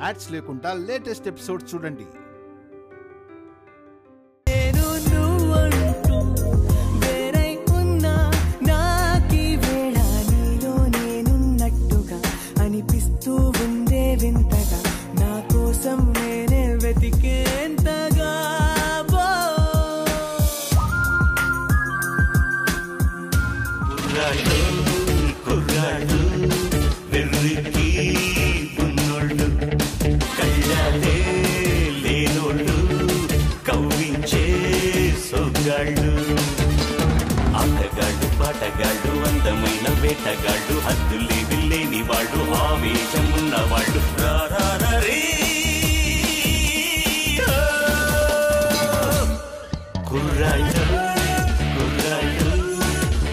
Ads లేకుండా latest episode చూడండి. అనిపిస్తూ ఉందే వింతగా, నా కోసం నేనే వెతికేంతగా. కుర్రాడు వెర్రికి ఉన్నోళ్ళు, కళ్ళాలే లేనోళ్ళు, కవ్వించే సొగ్గాళ్ళు, ఆటగాళ్ళు పాటగాళ్ళు, అందమైన వేటగాళ్ళు, హద్దులేవి లేని వాళ్ళు, ఆవేశం ఉన్నవాళ్ళు. కుర్రాళ్ళు కుర్రాళ్ళు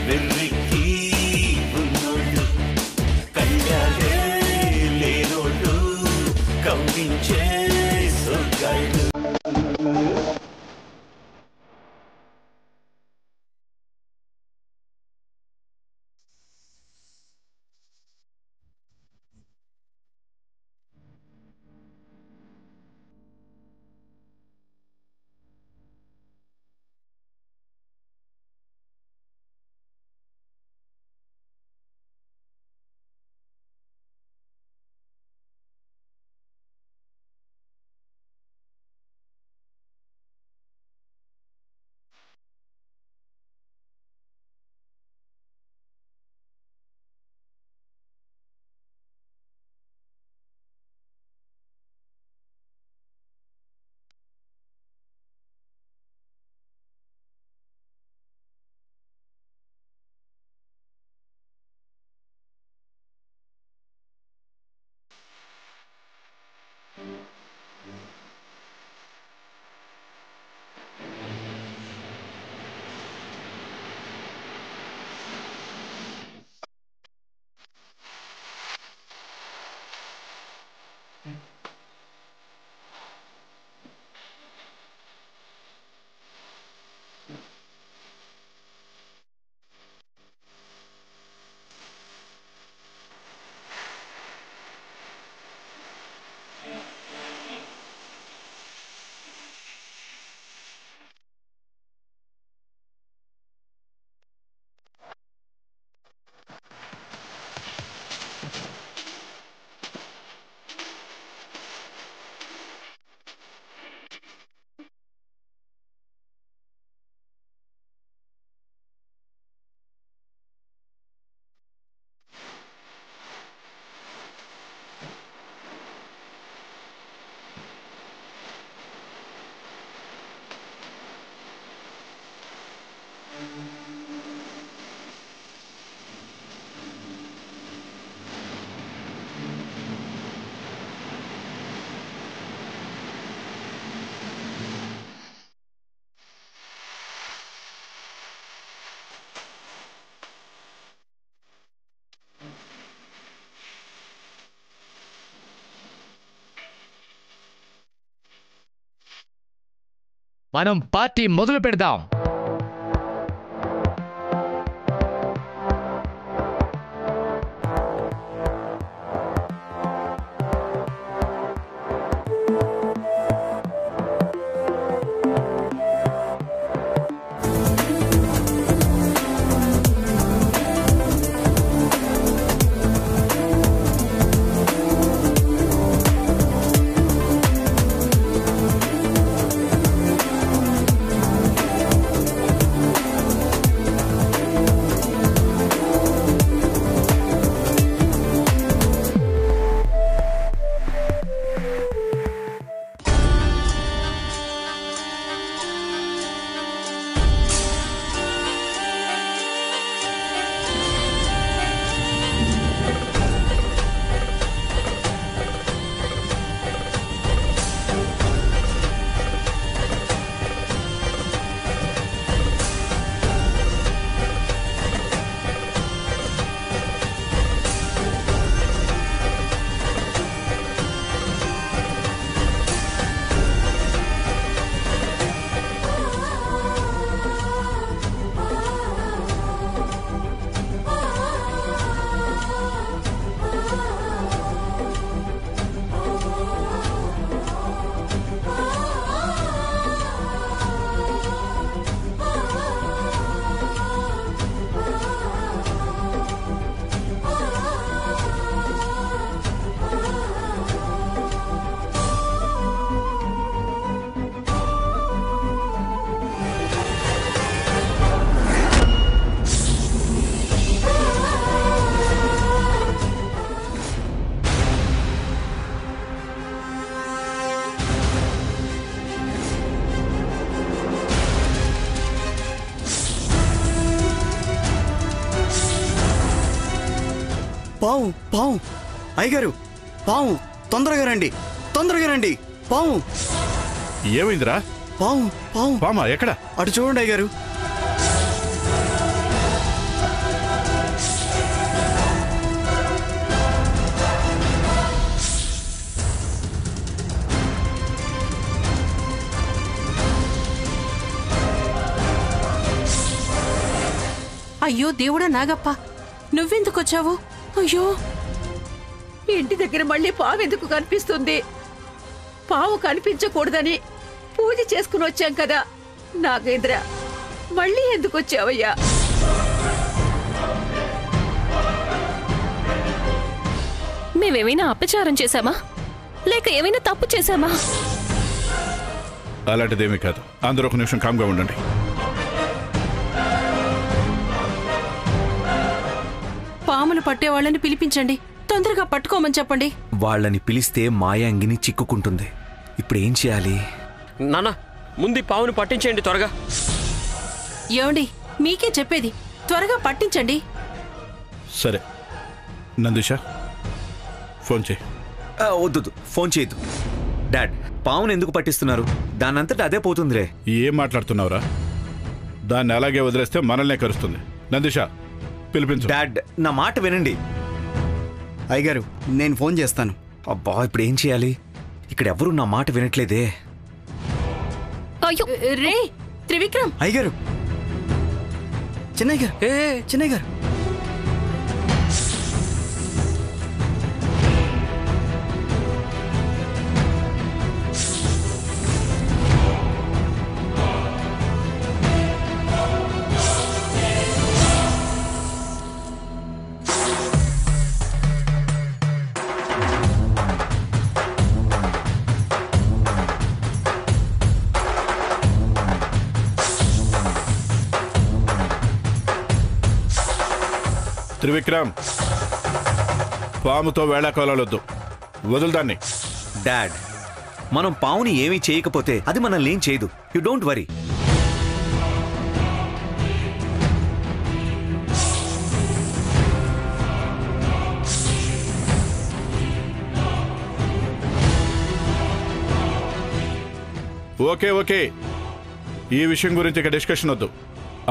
వెర్రికి ఉన్నోళ్ళు, కళ్ళాలే లేనోళ్ళు, కవ్వించే సొగ్గాళ్ళు. మనం పార్టీ మొదలు పెడదాం. పావు పావు అయ్యగారు పావు తొందరగా రండి తొందరగా రండి పావు ఏమైందిరా? పావు పావు పామా ఎక్కడ? అటు చూడండి అయ్యగారు. అయ్యో దేవుడా నాగప్ప, నువ్వెందుకొచ్చావు? అయ్యో, ఇంటి దగ్గర మళ్ళీ పావెందుకు కనిపిస్తుంది? పావు కనిపించకూడదని పూజ చేసుకుని వచ్చాం కదా. నాగేంద్ర, మళ్ళీ ఎందుకు వచ్చావయ్యా? మేమేమైనా అపచారం చేశామా, లేక ఏమైనా తప్పు చేశామా? అలాంటిదేమీ కాదు. అందరూ ఒక నిమిషం కామ్గా ఉండండి. పాములు పట్టే వాళ్ళని పిలిపించండి, తొందరగా పట్టుకోమని చెప్పండి. వాళ్ళని పిలిస్తే మాయాంగిని చిక్కుకుంటుంది. ఇప్పుడు ఏం చేయాలి? నాన్న, ముందు పావుని పట్టించేయండి త్వరగా. ఏమండి, మీకే చెప్పేది, త్వరగా పట్టించండి. సరే నందిష, ఫోన్ చేయి. వద్దు, ఫోన్ చేయొద్దు. డాడ్, పావును ఎందుకు పట్టిస్తున్నారు? దానంతటా అదే పోతుందిరే. ఏం మాట్లాడుతున్నావురా? దాన్ని అలాగే వదిలేస్తే మనల్నే కరుస్తుంది. నందిష, పిలిపించు. డాడ్, నా మాట వినండి. అయ్యగారు, నేను ఫోన్ చేస్తాను. అబ్బా, ఇప్పుడు ఏం చేయాలి? ఇక్కడ ఎవరు నా మాట వినట్లేదే. అయ్యో రే త్రివిక్రమ్. అయ్యగారు, చిన్నయ్య గారు, చిన్నయ్య గారు. త్రివిక్రమ్, పాముతో వేళాకోలాలొద్దు, వదులుదాన్ని. డాడ్, మనం పావుని ఏమీ చేయకపోతే అది మనల్ని ఏం చేయదు. You don't worry. Okay okay, ఈ విషయం గురించి ఇక డిస్కషన్ వద్దు.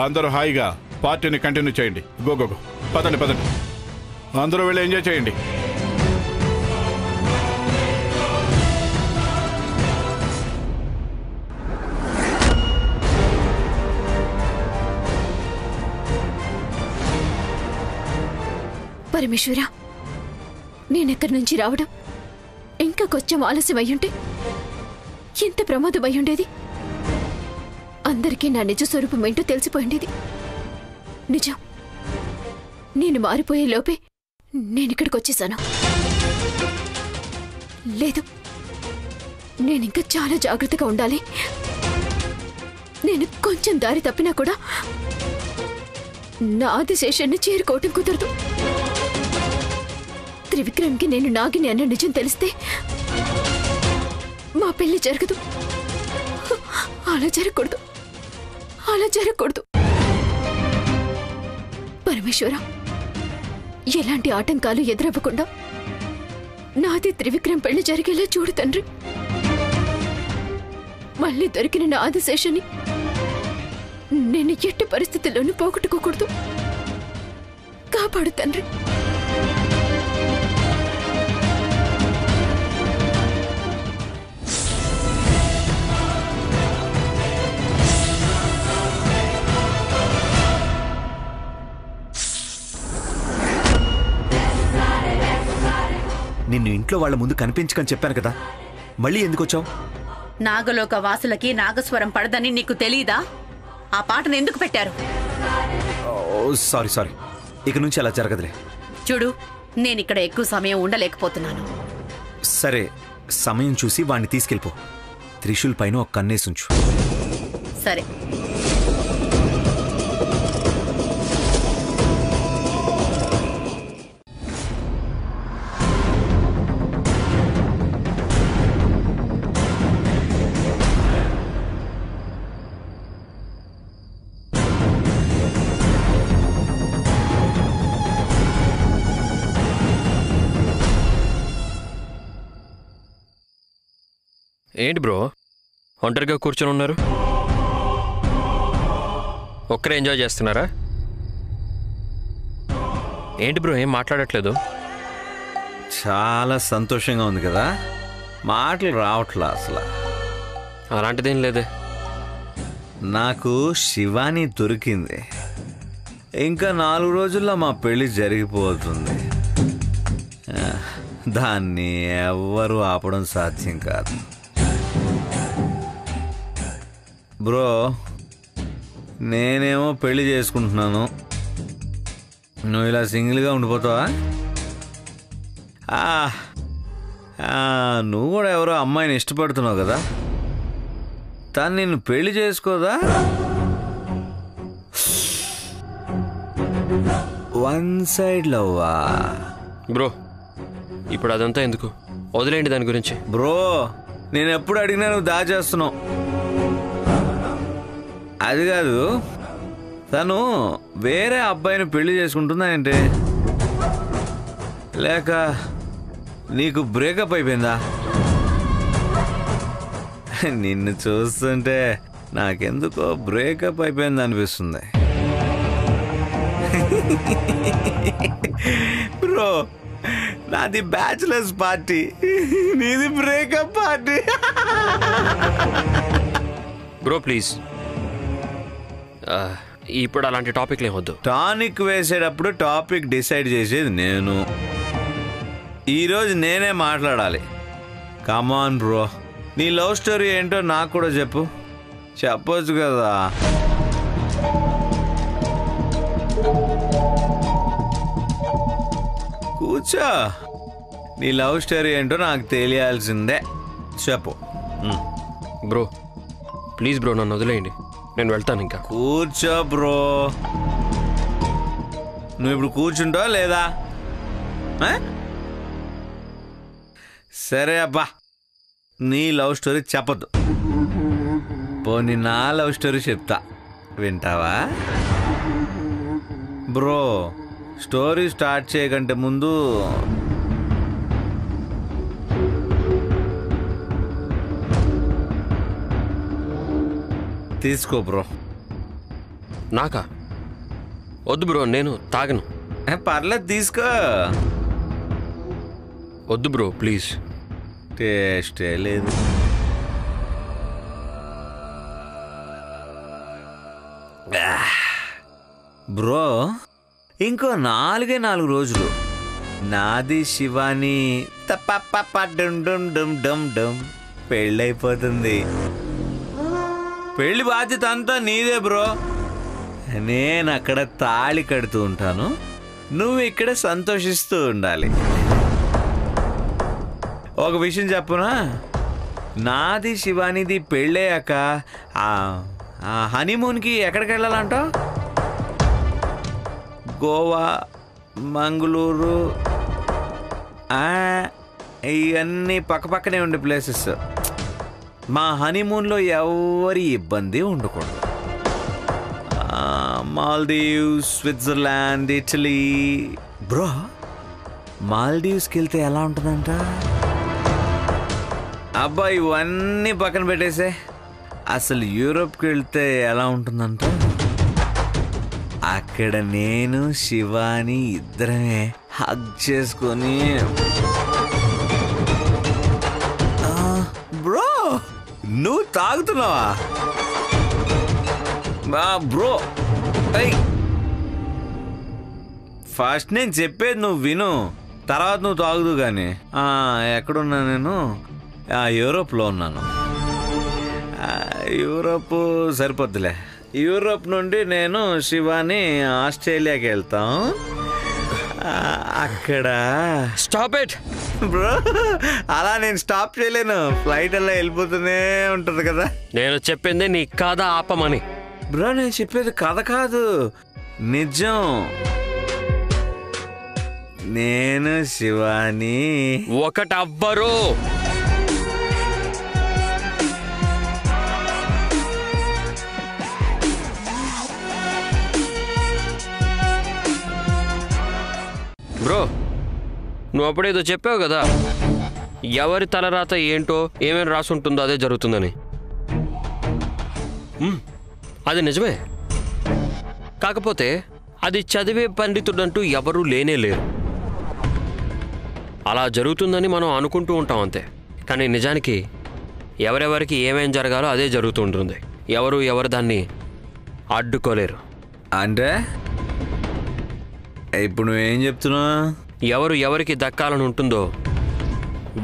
అందరూ హాయిగా పార్టీని కంటిన్యూ చేయండి. గో గో గో, పదండి పదండి, అందరూ వెళ్ళి ఎంజాయ్ చేయండి. పరమేశ్వర, నేనెక్కడి నుంచి రావడం ఇంకా కొంచెం ఆలస్యం అయ్యుంటే ఎంత ప్రమాదం అయ్యుండేది. అందరికీ నా నిజ స్వరూపం ఏంటో తెలిసిపోయిండేది. నిజం, నేను మారిపోయే లోపే నేనిక్కడికి వచ్చేసాను. లేదు, నేనింకా చాలా జాగ్రత్తగా ఉండాలి. నేను కొంచెం దారి తప్పినా కూడా నా ఆదిశేషాన్ని చేరుకోవటం కుదరదు. త్రివిక్రమ్కి నేను నాగిని అన్న నిజం తెలిస్తే మా పెళ్లి జరగదు. అలా జరగకూడదు, అలా జరగకూడదు. పరమేశ్వర, ఎలాంటి ఆటంకాలు ఎదురవ్వకుండా నాది త్రివిక్రమ్ పెళ్లి జరిగేలా చూడు తండ్రి. మళ్ళీ దొరికిన నా ఆదిశేషాన్ని నేను ఎట్టి పరిస్థితుల్లోనూ పోగొట్టుకోకూడదు. కాపాడు తండ్రి. నిన్ను ఇంట్లో వాళ్ళ ముందు కనిపించకని చెప్పాను కదా, మళ్ళీ ఎందుకు వచ్చావు? నాగలోక వాసులకి నాగస్వరం పడదని నీకు తెలీదా? ఆ పాటను ఎందుకు పెట్టారు? సారీ సారీ, ఇక నుంచి అలా జరగదులే. చూడు, నేనిక్కడ ఎక్కువ సమయం ఉండలేకపోతున్నాను. సరే, సమయం చూసి వాణ్ణి తీసుకెళ్ళిపో. త్రిశూల్ పైన ఒక కన్నేసుంచు. సరే. ఏంటి బ్రో ఒంటరిగా కూర్చొని ఉన్నారు? ఒక్కరే ఎంజాయ్ చేస్తున్నారా? ఏంటి బ్రో ఏం మాట్లాడట్లేదు? చాలా సంతోషంగా ఉంది కదా, మాటలు రావట్లా అసలు. అలాంటిదేం లేదే. నాకు శివాని దొరికింది. ఇంకా 4 రోజుల్లో మా పెళ్లి జరిగిపోతుంది. దాన్ని ఎవ్వరూ ఆపడం సాధ్యం కాదు. బ్రో, నేనేమో పెళ్లి చేసుకుంటున్నాను, నువ్వు ఇలా సింగిల్గా ఉండిపోతావా? నువ్వు కూడా ఎవరో అమ్మాయిని ఇష్టపడుతున్నావు కదా, తను నిన్ను పెళ్లి చేసుకోదా? వన్ సైడ్ లవ్వా? బ్రో ఇప్పుడు అదంతా ఎందుకు, వదిలేండి దాని గురించి. బ్రో, నేను ఎప్పుడు అడిగినా నువ్వు దాచేస్తున్నావు. అది కాదు, తను వేరే అబ్బాయిని పెళ్లి చేసుకుంటుందా ఏంటి? లేక నీకు బ్రేకప్ అయిపోయిందా? నిన్ను చూస్తుంటే నాకెందుకో బ్రేకప్ అయిపోయింది అనిపిస్తుంది. బ్రో, నాది బ్యాచులర్స్ పార్టీ, నీది బ్రేకప్ పార్టీ. బ్రో ప్లీజ్, ఇప్పుడు అలాంటి టాపిక్లు ఏమొద్దు. టానిక్ వేసేటప్పుడు టాపిక్ డిసైడ్ చేసేది నేను. ఈరోజు నేనే మాట్లాడాలి. కమాన్ బ్రో, నీ లవ్ స్టోరీ ఏంటో నాకు కూడా చెప్పు. చెప్పొచ్చు కదా. కూర్చో, నీ లవ్ స్టోరీ ఏంటో నాకు తెలియాల్సిందే, చెప్పు. బ్రో ప్లీజ్ బ్రో, నన్ను వదిలేయండి, నేను వెళ్తాను. ఇంకా కూర్చో బ్రో. నువ్వు ఇప్పుడు కూర్చుంటావా లేదా? సరే అబ్బా, నీ లవ్ స్టోరీ చెప్పద్దు, పోనీ నా లవ్ స్టోరీ చెప్తా, వింటావా? బ్రో, స్టోరీ స్టార్ట్ చేయకంటే ముందు తీసుకో బ్రో. నాకా? వద్దు బ్రో, నేను తాగను. పర్లేదు తీసుకో. వద్దు బ్రో ప్లీజ్. టేస్టే లేదు. బ్రో, ఇంకో 4 రోజులు నాది శివాని పెళ్ళైపోతుంది. పెళ్లి బాధ్యత అంతా నీదే బ్రో. నేను అక్కడ తాళి కడుతూ ఉంటాను, నువ్వు ఇక్కడ సంతోషిస్తూ ఉండాలి. ఒక విషయం చెప్పునా, నాది శివానిది పెళ్ళయ్యాక హనీమూన్కి ఎక్కడికి వెళ్ళాలంటావు? గోవా, మంగళూరు, ఇవన్నీ పక్కపక్కనే ఉండే ప్లేసెస్. మా హనీమూన్లో ఎవరి ఇబ్బంది ఉండకూడదు. Maldives, Switzerland, Italy. బ్రో, మాల్దీవ్స్కి వెళ్తే ఎలా ఉంటుందంట? అబ్బా, ఇవన్నీ పక్కన పెట్టేసే, అసలు యూరోప్కి వెళ్తే ఎలా ఉంటుందంట? అక్కడ నేను శివాని ఇద్దరమే హగ్ చేసుకొని. బ్రో, నువ్వు తాగుతున్నావా? బ్రో, ఫస్ట్ నేను చెప్పేది నువ్వు విను, తర్వాత నువ్వు తాగుదు కానీ. ఎక్కడున్నా నేను? యూరోప్లో ఉన్నాను. యూరోప్ సరిపోద్దులే. యూరోప్ నుండి నేను శివాని ఆస్ట్రేలియాకి వెళ్తాం. అక్కడ స్టాప్ ఇట్ బ్రో, అలా నేను స్టాప్ చేయలేను, ఫ్లైట్ అలా వెళ్ళిపోతూనే ఉంటుంది కదా. నేను చెప్పింది నీ కథ ఆపమని. బ్రో, నేను చెప్పేది కథ కాదు, నిజం. నేను శివాని ఒకటవ్వరు. బ్రో, నువ్వు అప్పుడేదో చెప్పావు కదా, ఎవరి తలరాత ఏంటో ఏమేమి రాసి ఉంటుందో అదే జరుగుతుందని. అది నిజమే. కాకపోతే అది చదివే పండితుడంటూ ఎవరూ లేనే లేరు. అలా జరుగుతుందని మనం అనుకుంటూ ఉంటాం అంతే. కానీ నిజానికి ఎవరెవరికి ఏమేం జరగాలో అదే జరుగుతుంటుంది. ఎవరు దాన్ని అడ్డుకోలేరు. అంటే ఇప్పుడు నువ్వేం చెప్తున్నా? ఎవరికి దక్కాలని ఉంటుందో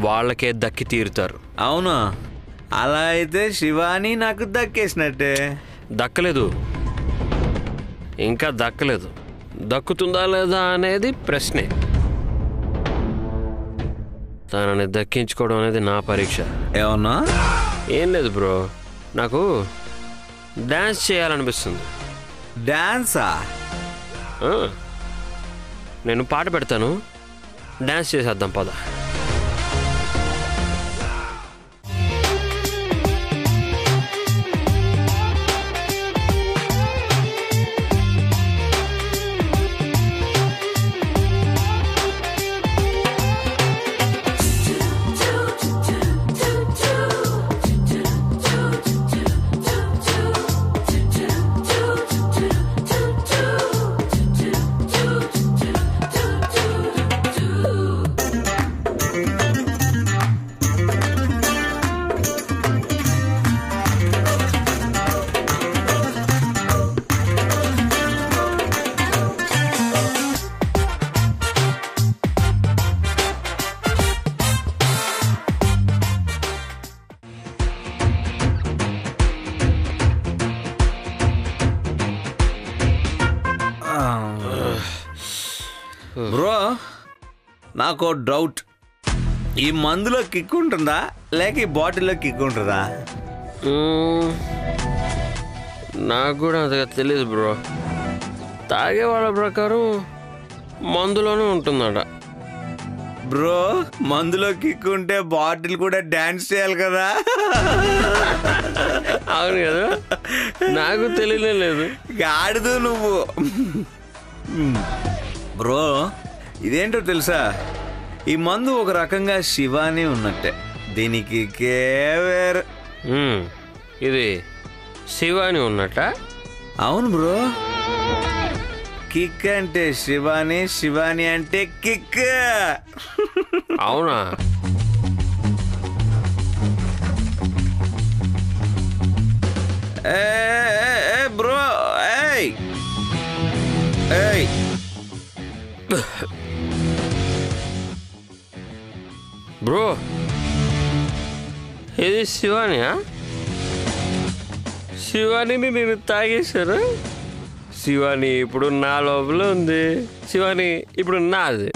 వాళ్ళకే దక్కి తీరుతారు. అవునా? అలా అయితే శివాని నాకు దక్కేసినట్టే. దక్కలేదు, ఇంకా దక్కలేదు. దక్కుతుందా లేదా అనేది ప్రశ్నే. తనని దక్కించుకోవడం అనేది నా పరీక్ష. ఏమన్నా? ఏం లేదు బ్రో, నాకు డాన్స్ చేయాలనిపిస్తుంది. డాన్సా? నేను పాట పెడతాను, డాన్స్ చేసేద్దాం పద. బ్రో, నాకు డౌట్. ఈ మందులో కిక్ ఉంటుందా లేక ఈ బాటిల్లో కిక్ ఉంటుందా? నాకు కూడా అంతగా తెలియదు బ్రో. తాగే వాళ్ళ ప్రకారం మందులోనే ఉంటుందట. బ్రో, మందులో కిక్ ఉంటే బాటిల్ కూడా డాన్స్ చేయాలి కదా? అవును కదా, నాకు తెలియలేదు. గాడిదు నువ్వు. బ్రో, ఇదేంటో తెలుసా? ఈ మందు ఒక రకంగా శివాని ఉన్నట్టే. దీనికి కేవేర్. ఇది శివాని ఉన్నట్ట? అవును బ్రో. కిక్ అంటే శివాని, శివాని అంటే కిక్. అవునా? బ్రో, బ్రో, ఇది శివానియా? శివానిని నేను తాగేశాను. శివాని ఇప్పుడు నా లోపల ఉంది. శివాని ఇప్పుడు నాది.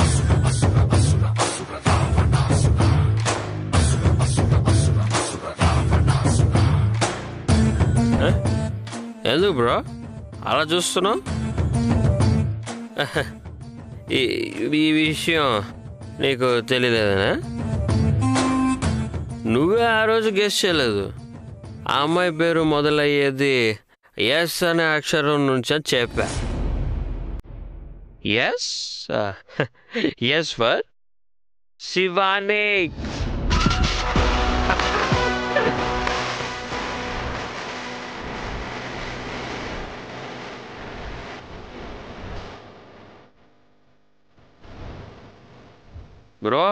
ఎందుకు బ్రో అలా చూస్తున్నావు? ఈ విషయం నీకు తెలియలేదనా? నువ్వే ఆ రోజు గెస్ చేయలేదు. ఆ అమ్మాయి పేరు మొదలయ్యేది ఎస్ అనే అక్షరం నుంచి అని చెప్పా. S S for Shivani. Bro,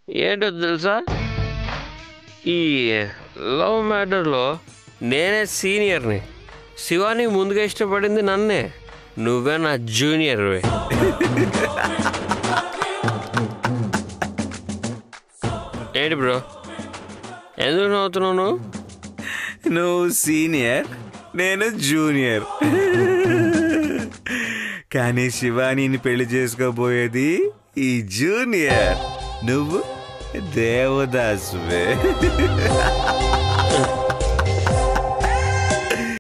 ఏంటో తెలుసా, ఈ లవ్ మ్యాటర్లో నేనే సీనియర్ని. శివాని ముందుగా ఇష్టపడింది నన్నే. నువ్వే నా జూనియర్. ఏంటి బ్రో, ఎందుకు నవ్వుతున్నావు? నువ్వు సీనియర్, నేను జూనియర్. కానీ శివానీని పెళ్లి చేసుకోబోయేది ఈ జూనియర్. నువ్వు దేవదాసువే.